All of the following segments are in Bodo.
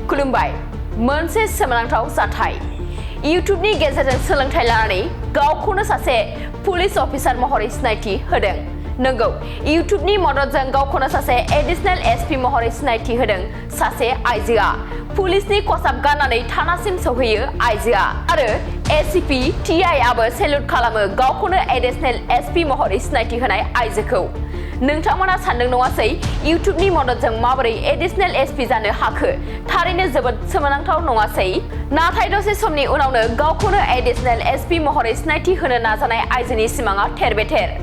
खुलुमबाय मोनसे सोमोनांथाव जाथाय इउट्यूबनि गेजेरजों सोलोंथाइ लानानै गावखौनो सासे पुलिस अफिसार महरै सिनायथि होदों नंगौ इउट्यूबनि मददजों गावखौनो सासे एडिशनेल एसपी महरै सिनायथि होदों सासे आइजोआ पुलिसनि खसाब गाननानै थानासिम सौहैयो आइजोआ आरो एसीपी टीआई आबो सेल्यूट खालामो गावखौनो एडिशनेल एसपी महरै सिनायथि होनाय आइजोखौ नोंथांमोना सानदों नङासै इउट्यूबनि मददजों माबोरै एडिशनेल एसपी जानो हाखो थारैनो जोबोद सोमोनांथाव नङासै नाथाय दसे समनि उनावनो गावखौनो एडिशनेल एसपी महरै सिनायथि होनो नाजानाय आइजोनि सिमाङा थेर-बेथेर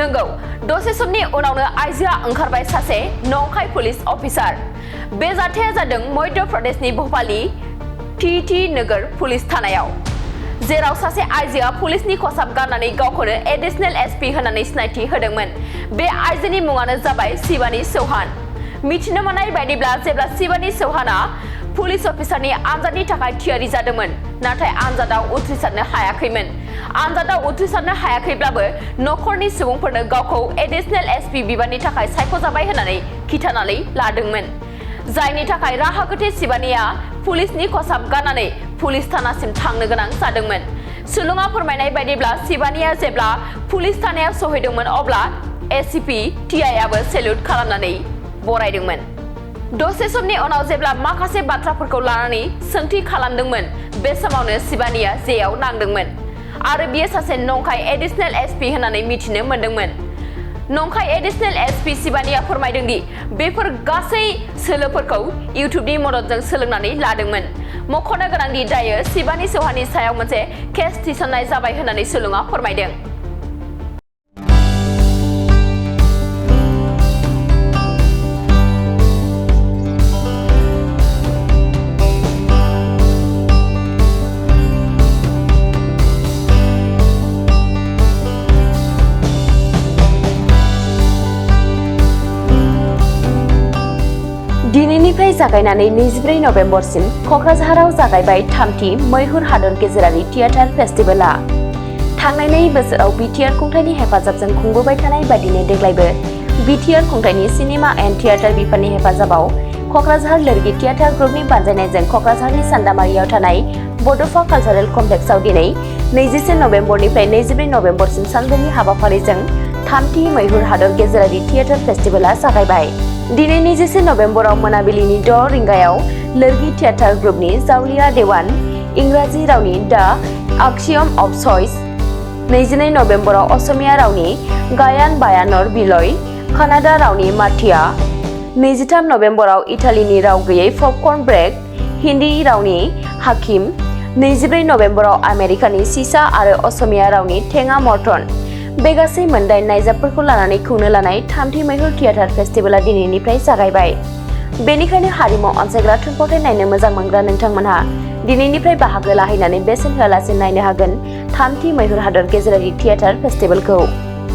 नंगौ दसे समनि उनावनो आइजोआ ओंखारबाय सासे नंखाय पुलिस अफिसार बे जाथाया जादों मध्य प्रदेशनि भोपालनि टीटी नोगोर पुलिस थानायाव जेराव सासे आइजोआ पुलिसनि खसाब गाननानै गावखौनो एडिशनेल एसपी होननानै सिनायथि होदोंमोन बे आइजोनि मुङानो जाबाय शिवानी चौहान मिथिनो मोननाय बायदिब्ला जेब्ला शिवानी चौहानआ पुलिस अफिसारनि आनजादनि थाखाय थियारि जादोंमोन नाथाय आनजादाव उथ्रिसारनो हायाखैमोन आनजादाव उथ्रिसारनो हायाखैब्लाबो नखरनि सुबुंफोरनो गावखौ एडिशनेल एसपी बिबाननि थाखाय सायख'जाबाय होननानै खिथानानै लादोंमोन जायनि थाखाय राहा गोथे शिवानीआ पुलिसनि खसाब गाननानै पुलिस थानासिम थांनो गोनां जादोंमोन सुलुङा फोरमायनाय बायदिब्ला शिवानीआ जेब्ला पुलिस थानायाव सहैदोंमोन अब्ला एसीपी टीआई आबो सेल्यूट खालामनानै बरायदोंमोन दसे समनि उनाव जेब्ला माखासे बाथ्राफोरखौ लानानै सोंथि खालामदोंमोन बे समावनो शिवानीआ जेयाव नांदोंमोन आरो बियो सासे नंखाय एडिशनेल एसपी होननानै मिथिनो मोनदोंमोन नंखाय एडिशनेल एसपी शिवानीआ फोरमायदों दि बेफोर गासै सोलोफोरखौ इउट्यूबनि मददजों सोलोंनानै लादोंमोन मख'नो गोनांदि दायो शिवानी चौहाननि सायाव मोनसे केस थिसननाय जाबाय होननानै सुलुङा फोरमायदों दिनैनिफ्राय जागायनानै 24 नभेम्बरसिम क'क्राझाराव जागायबाय थामथि मैहुर हादर गेजेरारि थियेटार फेस्टिभेलआ थांनाय 2 बोसोराव बिटिआर खुंथायनि हेफाजाबजों खुंबोबाय थानाय बायदिनो देग्लायबो बिटिआर खुंथायनि सिनेमा एन्ड थियेटार बिफाननि हेफाजाबाव क'क्राझार लोरगि थियेटार ग्रुपनि बानजायनायजों क'क्राझारनि सान्दामारियाव थानाय बड'फा कालचारेल कमप्लेक्सआव दिनै 21 नभेम्बरनिफ्राय 24 नभेम्बरसिम सानब्रैनि हाबाफारिजों थामथि मैहुर हादर गेजेरारि थियेटार फेस्टिभेलआ जागायबाय दिनै 21 नभेम्बराव मोनाबिलिनि 6 रिंगायाव लोरगि थियेटार ग्रुपनि जावलिया देवान इंराजि रावनि द आक्सियम अफ चइस 22 नभेम्बराव असमिया रावनि गायान बायानर बिलय कानाडा रावनि माथिया 23 नभेम्बराव इटालीनि राव गैयै पपकर्न ब्रेक हिन्दी रावनि हाकिम 24 नभेम्बराव आमेरिकानि सिसा आरो असमिया रावनि थेङा मर्टन बे गासै मोनदाइन नायजाबफोरखौ लानानै खुंनो लानाय थामथि मैहुर थियेटार फेस्टिभेलआ दिनैनिफ्राय जागायबाय बेनिखायनो हारिमु अनसायग्रा थुनफावथाय नायनो मोजां मोनग्रा नोंथांमोनहा दिनैनिफ्राय बाहागो लाहैनानै बेसेन होआलासे नायनो हागोन थामथि मैहुर हादर गेजेरारि थियेटार फेस्टिभेलखौ